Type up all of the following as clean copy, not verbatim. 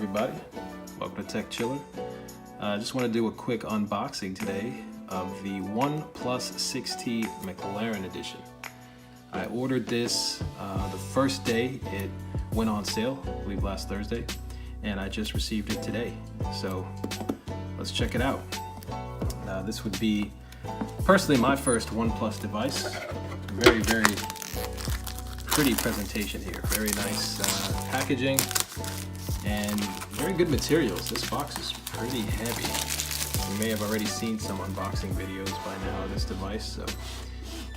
everybody? Welcome to Tech Chiller. I just want to do a quick unboxing today of the OnePlus 6T McLaren edition. I ordered this the first day it went on sale, I believe last Thursday, and I just received it today. So let's check it out. This would be personally my first OnePlus device. Very pretty presentation here. Very nice packaging and very good materials. This box is pretty heavy. You may have already seen some unboxing videos by now of this device, so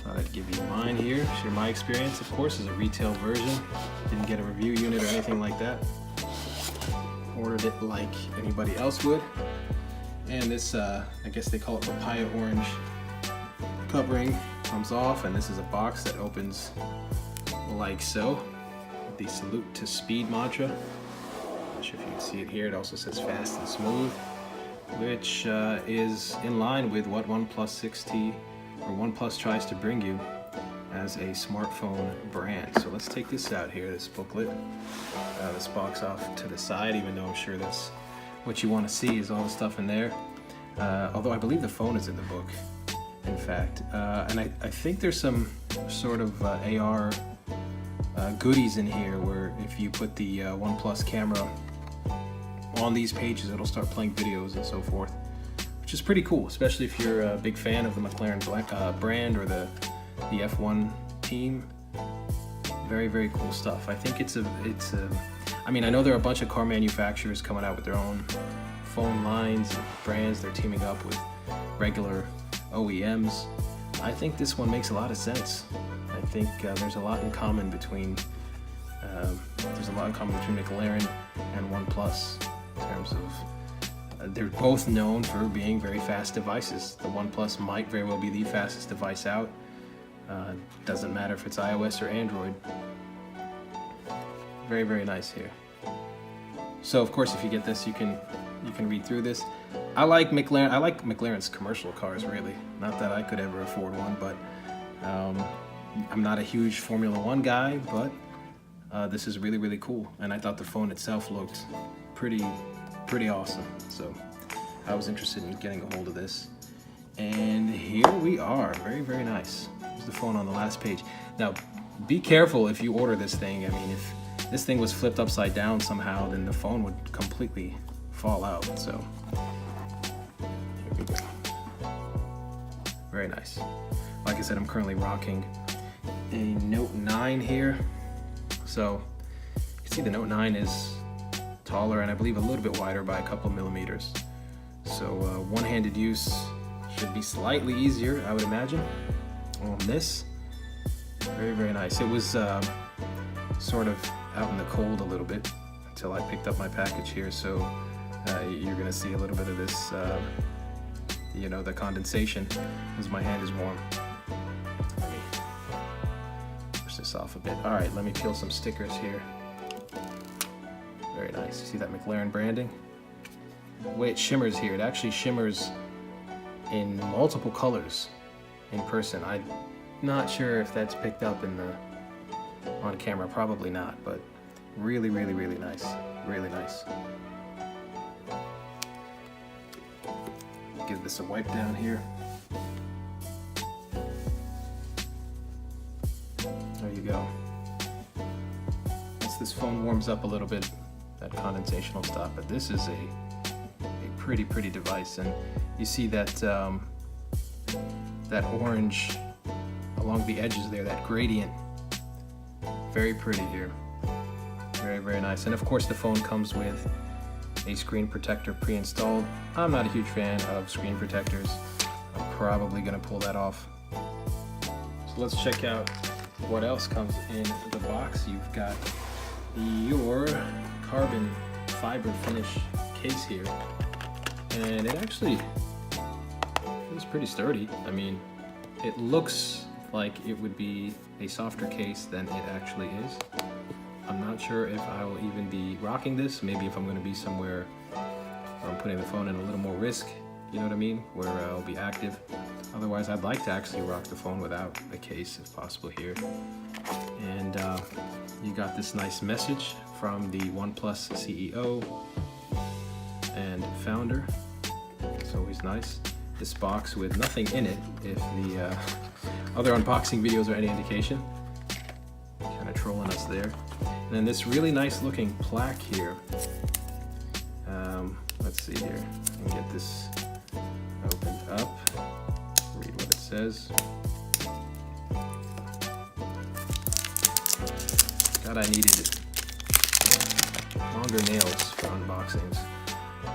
thought I'd give you mine here, share my experience. Of course, is a retail version. Didn't get a review unit or anything like that. Ordered it like anybody else would. And this, I guess they call it papaya orange covering, comes off, and this is a box that opens like so. The salute to speed mantra. Not sure if you can see it here. It also says fast and smooth, which is in line with what OnePlus 6T or OnePlus tries to bring you as a smartphone brand. So let's take this out here, this booklet, this box off to the side, even though I'm sure that's what you want to see is all the stuff in there. Although I believe the phone is in the book, in fact. And I think there's some sort of AR goodies in here where if you put the OnePlus camera on these pages, it'll start playing videos and so forth, which is pretty cool, especially if you're a big fan of the McLaren brand or the F1 team. Very cool stuff. I think I mean, I know there are a bunch of car manufacturers coming out with their own phone lines and brands. They're teaming up with regular OEMs. I think this one makes a lot of sense. I think there's a lot in common between McLaren and OnePlus in terms of they're both known for being very fast devices. The OnePlus might very well be the fastest device out. Doesn't matter if it's iOS or Android. Very nice here. So of course, if you get this, you can read through this. I like McLaren's commercial cars, really. Not that I could ever afford one, but I'm not a huge Formula One guy, but this is really cool. And I thought the phone itself looked pretty awesome. So I was interested in getting a hold of this. And here we are, very nice. Here's the phone on the last page. Now, be careful if you order this thing. I mean, if this thing was flipped upside down somehow, then the phone would completely fall out. So here we go. Very nice. Like I said, I'm currently rocking a Note 9 here. So you can see the Note 9 is taller and I believe a little bit wider by a couple millimeters. So one-handed use should be slightly easier, I would imagine, on this. Very nice. It was sort of out in the cold a little bit until I picked up my package here, so you're gonna see a little bit of this, the condensation as my hand is warm. Let me push this off a bit. All right, let me peel some stickers here. Very nice. You see that McLaren branding? The way it shimmers here, it actually shimmers in multiple colors in person. I'm not sure if that's picked up on camera, probably not, but really nice. Really nice. Give this a wipe down here. There you go. Once this phone warms up a little bit, that condensation will stop, but this is a pretty device, and you see that that orange along the edges there, that gradient. Very pretty here. Very nice. And of course the phone comes with a screen protector pre-installed. I'm not a huge fan of screen protectors. I'm probably gonna pull that off. So let's check out what else comes in the box. You've got your carbon fiber finish case here. And it actually feels pretty sturdy. I mean, it looks like it would be a softer case than it actually is. I'm not sure if I will even be rocking this. Maybe if I'm going to be somewhere where I'm putting the phone in a little more risk, you know what I mean, where I'll be active. Otherwise, I'd like to actually rock the phone without a case if possible here. And you got this nice message from the OnePlus CEO and founder. It's always nice. This box with nothing in it, if the other unboxing videos are any indication. Kind of trolling us there. And then this really nice looking plaque here. Let's see here. I can get this opened up. Read what it says. God, I needed longer nails for unboxings.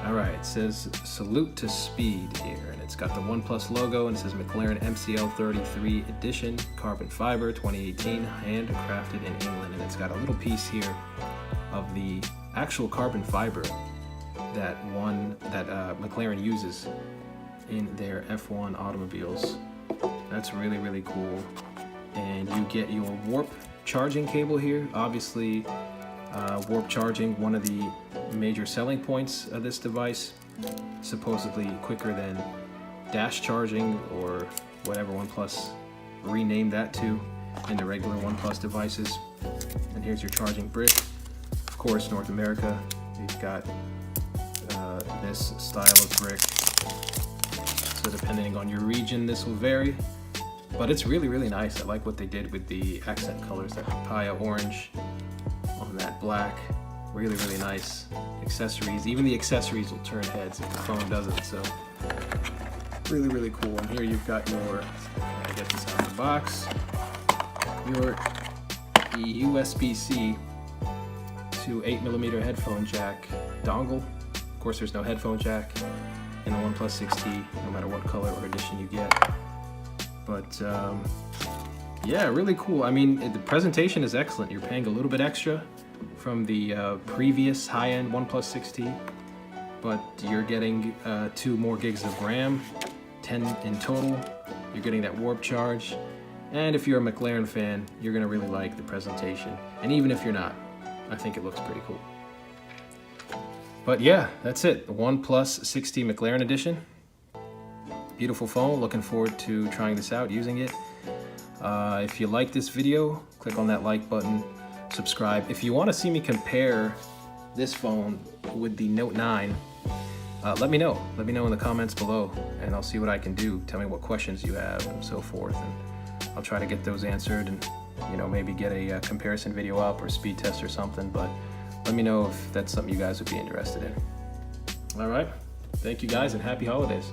Alright, it says salute to speed here, and it's got the OnePlus logo, and it says McLaren MCL 33 edition, carbon fiber, 2018, handcrafted in England, and it's got a little piece here of the actual carbon fiber that McLaren uses in their F1 automobiles. That's really, really cool. And you get your warp charging cable here. Obviously, warp charging, one of the major selling points of this device, supposedly quicker than dash charging or whatever OnePlus renamed that to in the regular OnePlus devices. And here's your charging brick. Of course, North America, you've got this style of brick. So depending on your region, this will vary. But it's really, really nice. I like what they did with the accent colors, that papaya orange on that black. Really, really nice accessories. Even the accessories will turn heads if the phone doesn't, so really, really cool. And here you've got your, I get this out of the box, your USB-C to 8mm headphone jack dongle. Of course, there's no headphone jack in the OnePlus 6T, no matter what color or edition you get. But yeah, really cool. I mean, the presentation is excellent. You're paying a little bit extra from the previous high-end OnePlus 6T, but you're getting 2 more gigs of RAM, 10 in total. You're getting that warp charge, and if you're a McLaren fan, you're gonna really like the presentation. And even if you're not, I think it looks pretty cool. But yeah, that's it. The OnePlus 6T McLaren edition. Beautiful phone. Looking forward to trying this out, using it. If you like this video, click on that like button. Subscribe. If you want to see me compare this phone with the Note 9, let me know. Let me know in the comments below, and I'll see what I can do. Tell me what questions you have and so forth, and I'll try to get those answered, and maybe get a comparison video up or speed test or something. But let me know if that's something you guys would be interested in. All right. Thank you guys, and happy holidays.